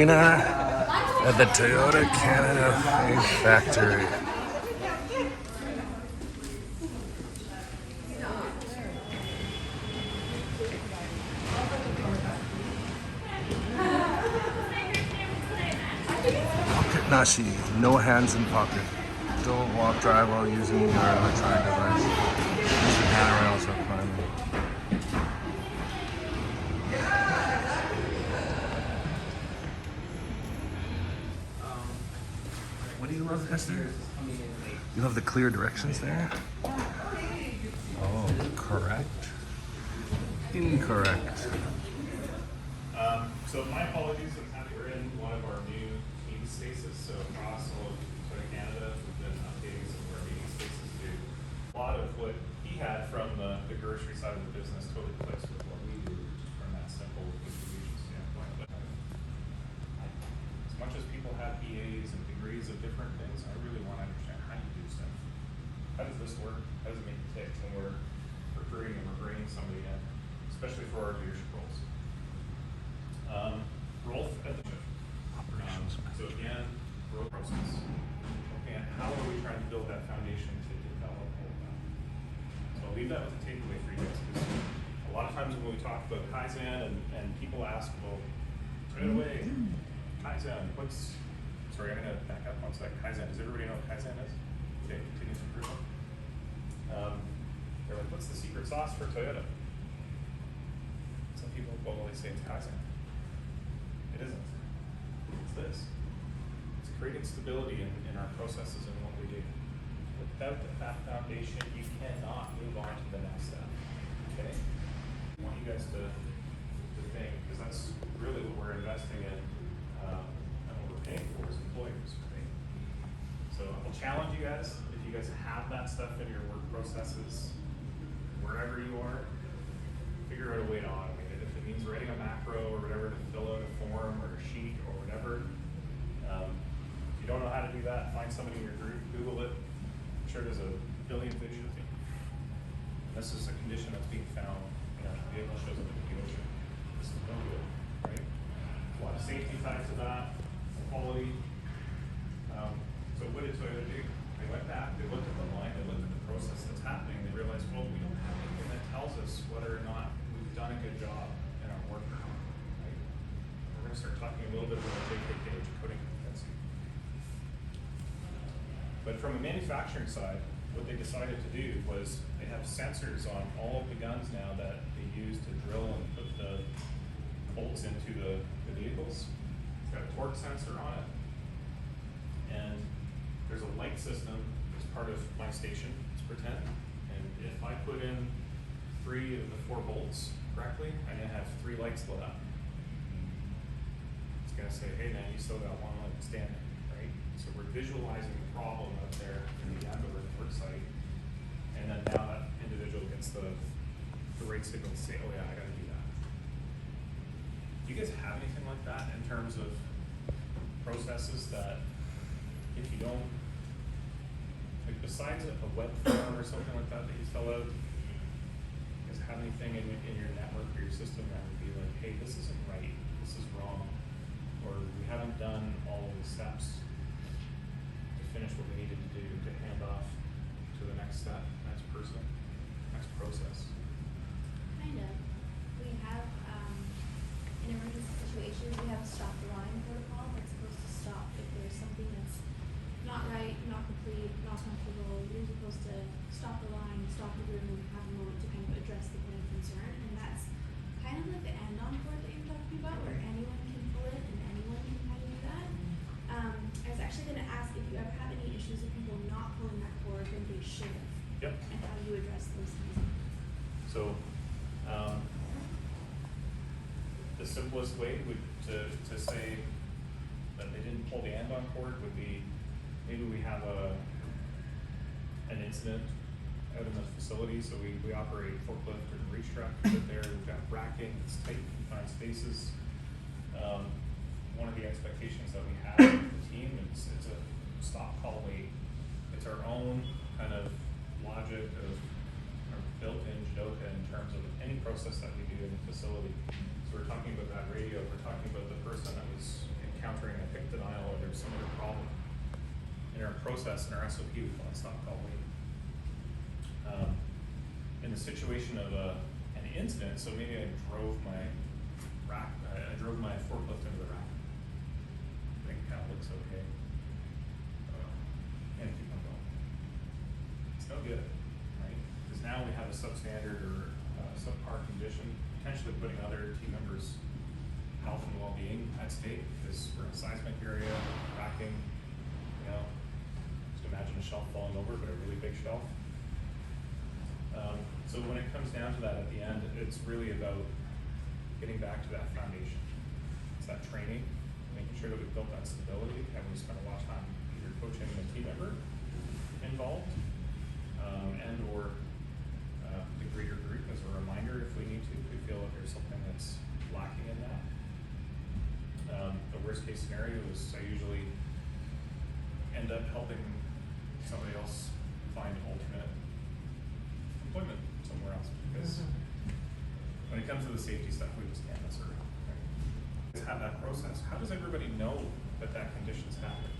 Arena at the Toyota Canada factory. Pocket nashi, no hands in pocket. Don't walk, drive while using your electronic device. Use your handrails or climbing. What do you love, Esther? You love the clear directions there? Oh, correct. Incorrect. So my apologies, we're in one of our new meeting spaces. So across all of Canada, we've been updating some of our meeting spaces to a lot of what he had from the grocery side of the business totally clicks with what we do from that simple distribution standpoint. But as much as people have EAs and degrees of different things, I really want to understand how you do stuff. How does this work? How does it make it tick when we're recruiting and we're bringing somebody in, especially for our leadership roles? Role at the so again, role process. And how are we trying to build that foundation to develop all of that? So I'll leave that with a takeaway for you guys. Because a lot of times when we talk about Kaizen and people ask, well, right away, Kaizen, sorry, I'm going to back up one sec. Kaizen, does everybody know what Kaizen is? Okay, continuous improvement. They're like, what's the secret sauce for Toyota? Some people, they say it's Kaizen. It isn't. It's this. It's creating stability in our processes and what we do. Without that foundation, you cannot move on to the next step. Okay? I want you guys to think, because that's really what we're investing in and what we're paying for as employers. Right? So I'll challenge you guys, if you guys have that stuff in your work processes, wherever you are, figure out a way to automate it. If it means writing a macro or whatever to fill out a form or a sheet or whatever. If you don't know how to do that, find somebody in your group, Google it. I'm sure there's a billion videos. This is a condition that's being found. The vehicle shows up at the dealership. This is no good, right? A lot of safety tied to that, quality. So what did Toyota do? They went back, they looked at the line, they looked at the process that's happening, they realized, well, we don't have anything that tells us whether or not we've done a good job in our work or not, right? We're going to start talking a little bit about JKK, coding competency. But from a manufacturing side, what they decided to do was they have sensors on all of the guns now that they use to drill and put the bolts into the vehicles. It's got a torque sensor on it. And there's a light system as part of my station, let's pretend. And if I put in 3 of the 4 bolts correctly, I'm going to have 3 lights lit up. It's going to say, hey man, you still got 1 light standing, right? So we're visualizing the problem out there in the end of the report site. And then now that individual gets the right signal to say, oh yeah, I got to do that. Do you guys have anything like that in terms of processes that if you don't, like besides a web form or something like that you fill out, you guys have anything in your network or your system that would be like, hey, this isn't right, this is wrong, or we haven't done all of the steps to finish what we needed to do to hand off to the next step, next person, next process? Kind of. We have, in emergency situations, we have a stop the line protocol that's supposed to stop if there's something that's not right, not complete, not comfortable. You're supposed to stop the line, stop the room, and have a moment to kind of address the point of concern. And that's kind of like the end-on cord that you're talking about, where anyone can pull it and anyone can kind of do that. I was actually going to ask if you ever have any issues with people not pulling that cord when they should have. Yep. And how you address those things. So, the simplest way would to say that they didn't pull the end-on cord would be maybe we have an incident out in the facility, so we operate forklift or reach truck out there. We've got racking, it's tight, confined spaces. One of the expectations that we have with the team is it's a stop, call, wait. It's our own kind of logic of our built-in JDOKA in terms of any process that we do in the facility. So we're talking about that radio, we're talking about the person that was in encountering a pick denial or there's some other problem in our process, in our SOP, we call it stop, call, wait. In the situation of an incident, so maybe I drove my forklift into the rack. Bank account looks okay. And keep on going. It's no good, right? Because now we have a substandard or subpar condition, potentially putting other team members' health and well-being at stake because we're in a seismic area, racking, just imagine a shelf falling over, but a really big shelf. So when it comes down to that at the end, it's really about getting back to that foundation. It's that training, making sure that we've built that stability, and we spend a lot of time either coaching a team member involved, and or the greater group as a reminder if we need to, if we feel that there's something that's lacking in that. The worst case scenario is I usually end up helping somebody else find alternate employment somewhere else because when it comes to the safety stuff, we just can't mess around. Right? Have that process. How does everybody know that that condition's happening?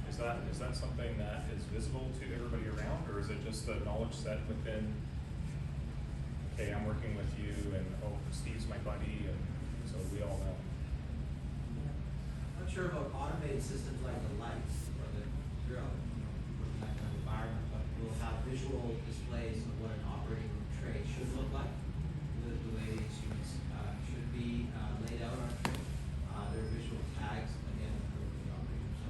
Is that something that is visible to everybody around, or is it just a knowledge set within? Okay, I'm working with you, and Steve's my buddy, and so we all know. I'm not sure about automated systems like the lights or the drill, working that kind of environment, but we'll have visual displays of what an operating room tray should look like. The way these units should be laid out on a tray. There are visual tags, again, for the operating room. So,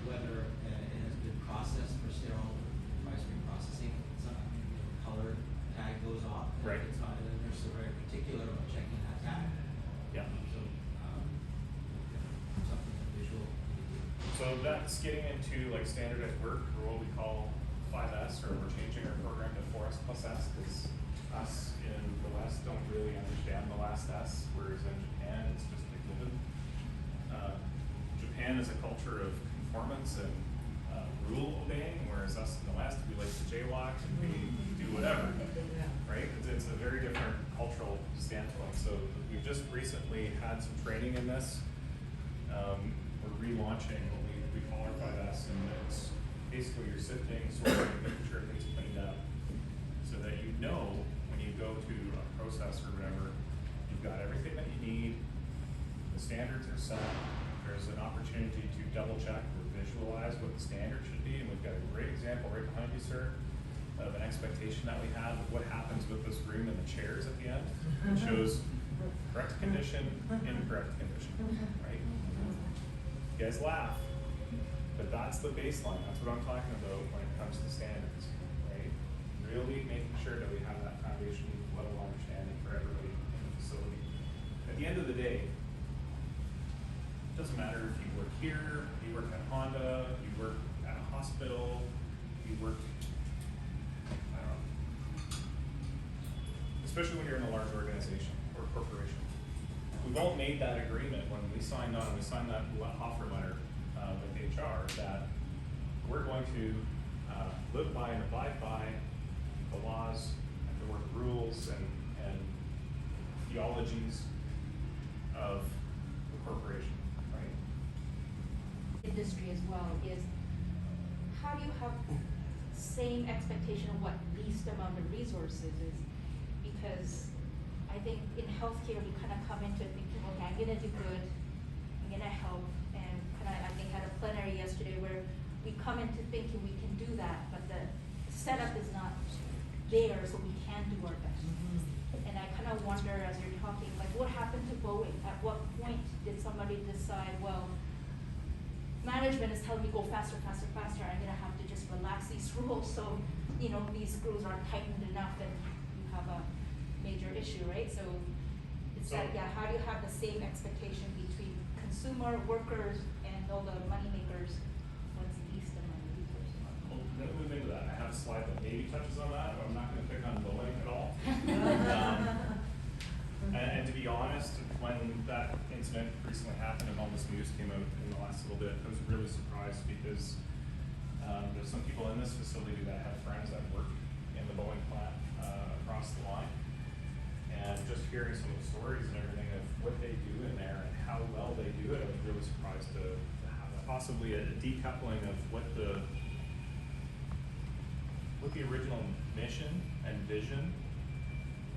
whether it has been processed for sterile device reprocessing, some color tag goes off. Right. It's not, and then there's some very particular about checking that tag. Yeah. So, something visual. So that's getting into like standardized work, or what we call 5S, or we're changing our program to 4S plus S, because us in the West don't really understand the last S, whereas in Japan it's just a given. Japan is a culture of conformance and rule obeying, whereas us in the West, we like to jaywalk and we do whatever, right? It's a very different cultural standpoint. So we've just recently had some training in this. We're relaunching what we call our 5S, and it's basically you're sifting, sorting, making sure things are cleaned up, so that you know when you go to a process or whatever, you've got everything that you need, the standards are set, there's an opportunity to double check or visualize what the standard should be, and we've got a great example right behind you, sir, of an expectation that we have of what happens with this room and the chairs at the end. It shows correct condition, incorrect condition, right? You guys laugh, but that's the baseline. That's what I'm talking about when it comes to standards, right? Really making sure that we have that foundation level understanding for everybody in the facility. At the end of the day, it doesn't matter if you work here, you work at Honda, you work at a hospital, you work, I don't know, especially when you're in a large organization or corporation. We've all made that agreement when we signed on, we signed that offer letter with HR that we're going to live by and abide by the laws and the work rules and theologies of the corporation, right? Industry as well is how do you have same expectation of what least amount of resources is? Because I think in healthcare we kind of come into it thinking, okay, I'm gonna do good, I'm gonna help, and I think had a plenary yesterday where we come into thinking we can do that, but the setup is not there, so we can do our best. And I kind of wonder as you're talking, like what happened to Boeing? At what point did somebody decide, well, management is telling me go faster, faster, faster, I'm gonna have to just relax these rules so, these screws aren't tightened enough and you have a major issue, right? So it's how do you have the same expectation between consumer, workers, and all the money makers? What's least amount of resources? Well, let me move into that. I have a slide that maybe touches on that, but I'm not gonna pick on Boeing at all. And to be honest, when that incident recently happened and all this news came out in the last little bit, I was really surprised because there's some people in this facility that have friends that work in the Boeing plant across the line. And just hearing some of the stories and everything of what they do in there and how well they do it, I was really surprised possibly a decoupling of what the original mission and vision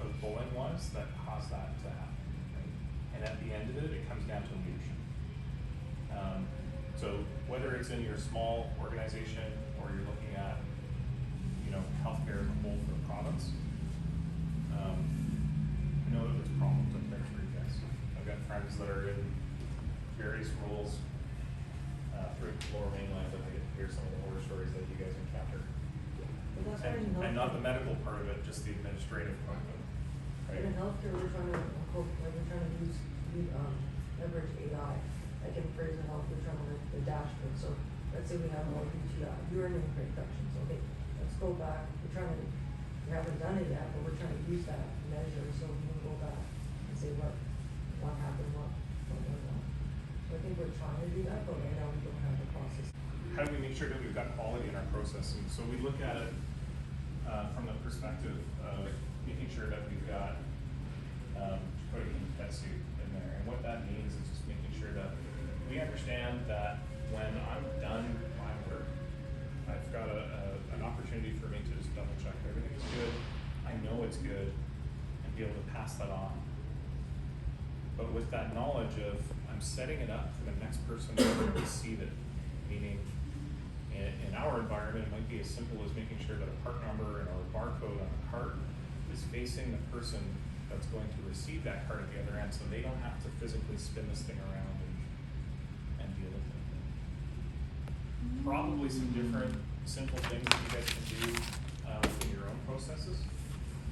of bowling was that caused that to happen. Right? And at the end of it, it comes down to leadership. So whether it's in your small organization or you're looking at, you know, healthcare as a whole for the province, I know that there's problems up there for you guys. I've got friends that are in various roles through the Lower Mainland, and I get to hear some of the horror stories that you guys encounter. But that's why in And not the healthcare, medical part of it, just the administrative part of it. Right? in healthcare, we're trying to use leverage AI. Like in prison health, we're trying to the dashboard. So let's say we have more UTI, urinary infections. Okay, let's go back. We haven't done it yet, but we're trying to use that measure so we can go back and say what happened, what went wrong. So I think we're trying to do that, but right now we don't have the process. How do we make sure that we've got quality in our process? And so we look at it from the perspective of making sure that we've got putting in pet suit in there. And what that means is just making sure that we understand that when I'm done my work, I've got an opportunity for me to just double check everything is good. I know it's good, and be able to pass that on. But with that knowledge of I'm setting it up for the next person to receive it, meaning in our environment, it might be as simple as making sure that a part number and or a barcode on a cart is facing the person that's going to receive that cart at the other end, so they don't have to physically spin this thing around and deal with it. Probably some different simple things that you guys can do within your own processes,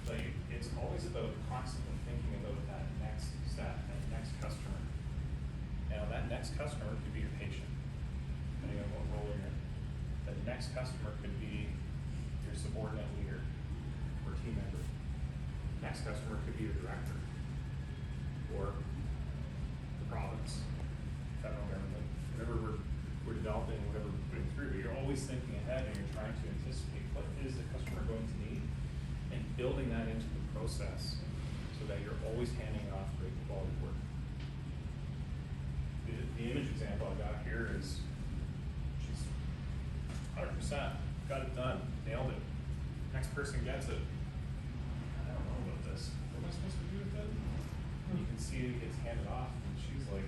but it's always about constantly thinking about that next step, that next customer. Now that next customer could be your patient, depending on what role you're in. The next customer could be your subordinate leader or team member. Next customer could be your director or the province, federal government, whatever we're developing, whatever we're putting through. But you're always thinking ahead and you're trying to anticipate what is the customer going to need and building that into the process so that you're always handing off great quality work. The image example I got here is she's 100% got it done, nailed it. Next person gets it. I don't know about this. What am I supposed to do with it? And you can see it gets handed off, and she's like,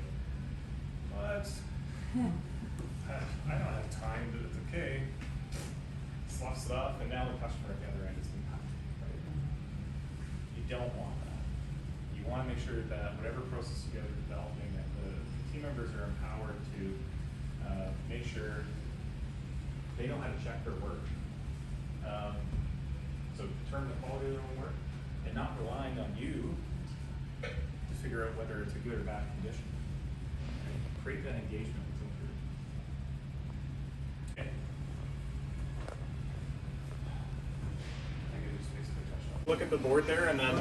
"What? I don't have time. But it's okay." Sloughs it off, and now the customer at the other end is impacted. Right? You don't want that. You want to make sure that whatever process you guys are developing, that the team members are empowered to make sure they know how to check their work. So determine the quality of their own work and not relying on you to figure out whether it's a good or bad condition. Right? Create that engagement within the group. Okay. I think it just basically touched on. Look at the board there and then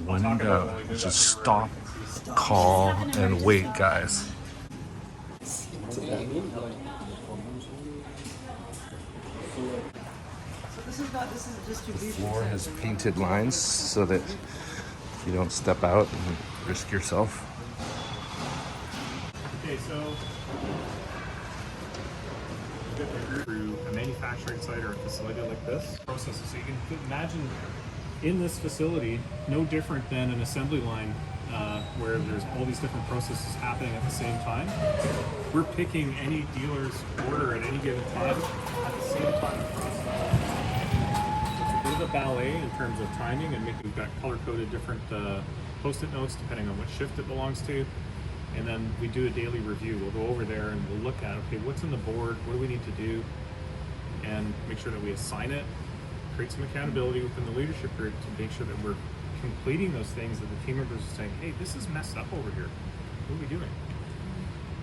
When in doubt, just stop, call, and wait, guys. So this is a distribution. Floor has center. painted lines so that you don't step out and risk yourself. Okay, so through a manufacturing site or a facility like this, processes. So you can imagine in this facility, no different than an assembly line where there's all these different processes happening at the same time. We're picking any dealer's order at any given time at the same time. It's a bit of a ballet in terms of timing and we've got color-coded different post-it notes depending on what shift it belongs to. And then we do a daily review. We'll go over there and we'll look at, okay, what's in the board? What do we need to do? And make sure that we assign it, create some accountability within the leadership group to make sure that we're completing those things that the team members are saying, hey, this is messed up over here. What are we doing?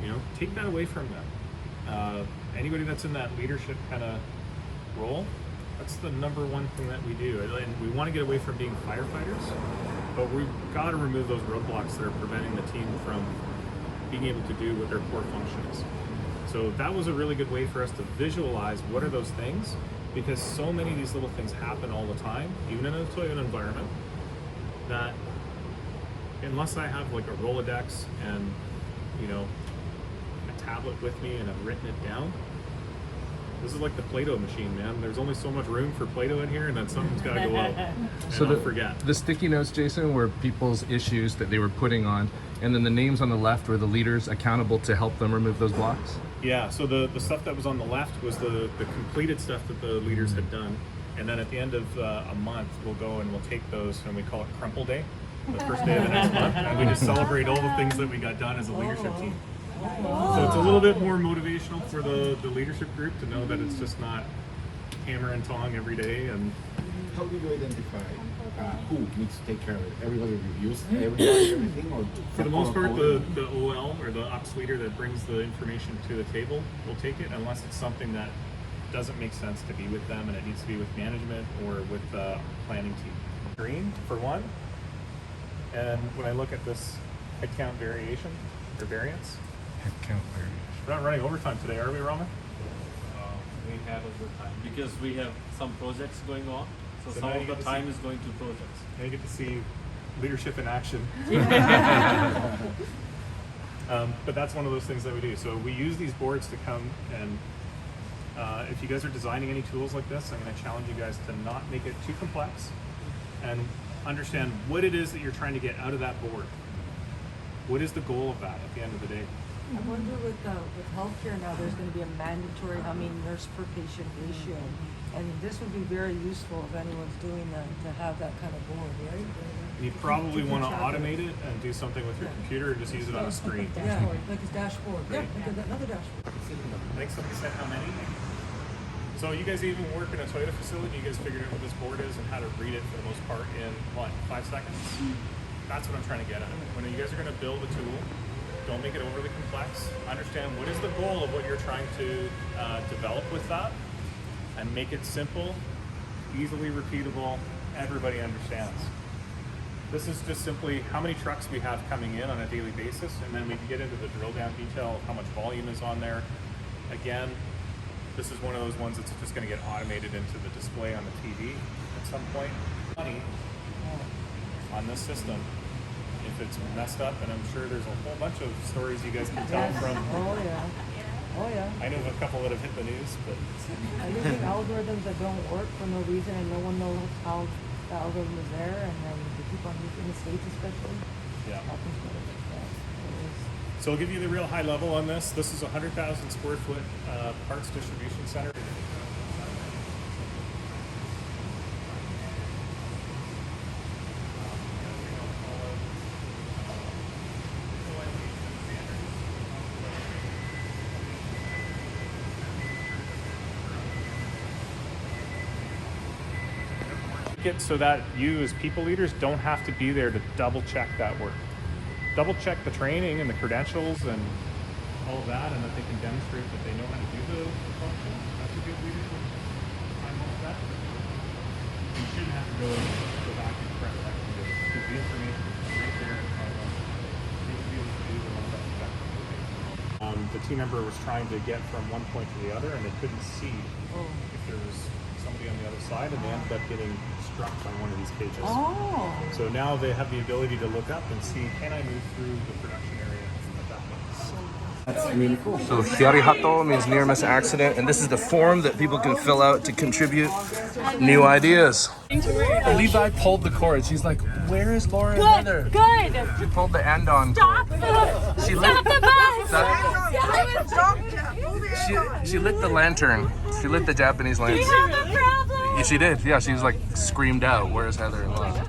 You know, take that away from them. Anybody that's in that leadership kind of role, that's the number one thing that we do. And we want to get away from being firefighters, but we've got to remove those roadblocks that are preventing the team from being able to do what their core function is. So that was a really good way for us to visualize what are those things, because so many of these little things happen all the time, even in a Toyota environment, that unless I have like a Rolodex and, you know, a tablet with me and I've written it down. This is like the Play-Doh machine, man. There's only so much room for Play-Doh in here, and then something's got to go out. So I'll forget. The sticky notes, Jason, were people's issues that they were putting on, and then the names on the left were the leaders accountable to help them remove those blocks? Yeah, so the stuff that was on the left was the completed stuff that the leaders had done. And then at the end of a month, we'll go and we'll take those, and we call it Crumple Day, the first day of the next month. And we just celebrate all the things that we got done as a leadership team. So it's a little bit more motivational for the leadership group to know that it's just not hammer and tong every day. And how do you identify who needs to take care of it? Everybody reviews everything, or for the most part, the OL or the ops leader that brings the information to the table will take it, unless it's something that doesn't make sense to be with them and it needs to be with management or with the planning team. Green for one, and when I look at this headcount variation or variance, we're not running overtime today, are we, Roman? We have overtime because we have some projects going on. So So some now you of the get to time see- is going to projects. Now you get to see leadership in action. But that's one of those things that we do. So we use these boards to come and if you guys are designing any tools like this, I'm going to challenge you guys to not make it too complex and understand what it is that you're trying to get out of that board. What is the goal of that at the end of the day? I wonder with healthcare now, there's gonna be a mandatory, nurse per patient ratio. And this would be very useful if anyone's doing that, to have that kind of board, right? You probably To want to keep track of automate it and do something with your computer and just use it on a screen. Yeah, like a dashboard, yeah, Right. like another dashboard. I think somebody said how many? So you guys even work in a Toyota facility, you guys figured out what this board is and how to read it for the most part in, what, 5 seconds? That's what I'm trying to get at. When you guys are going to build a tool, don't make it overly complex. Understand what is the goal of what you're trying to develop with that, and make it simple, easily repeatable, everybody understands. This is just simply how many trucks we have coming in on a daily basis, and then we can get into the drill down detail of how much volume is on there. Again, this is one of those ones that's just going to get automated into the display on the TV at some point. Money on this system, if it's messed up, and I'm sure there's a whole bunch of stories you guys can tell from. Oh, yeah. Oh, yeah. I know of a couple that have hit the news, but Using algorithms that don't work for no reason and no one knows how the algorithm is there, and then they keep on using the States especially. yeah. Happens with it like that. It is- So I'll give you the real high level on this. This is a 100,000 square foot parts distribution center. It so that you as people leaders don't have to be there to double check that work. Double check the training and the credentials and all of that, and that they can demonstrate that they know how to do the function. That's a good leader with time all of that. You shouldn't have to go back and correct that because the information is right there in front of them. They should be able to do all that effectively. The team member was trying to get from one point to the other, and they couldn't see if there was somebody on the other side, and they ended up getting struck by one of these cages. Oh. So now they have the ability to look up and see, can I move through the production area at that point? that's really cool. So hiarihato means near miss accident, and this is the form that people can fill out to contribute new ideas. Levi pulled the cord. She's like, "Where is Laura and Heather?" Good. She pulled the end on Stop cord. the, She stop lit, the bus. she lit the lantern. She lit the Japanese Do you lantern. have a problem? Yeah, she did. Yeah, she was like screamed out, "Where's Heather and Laura?"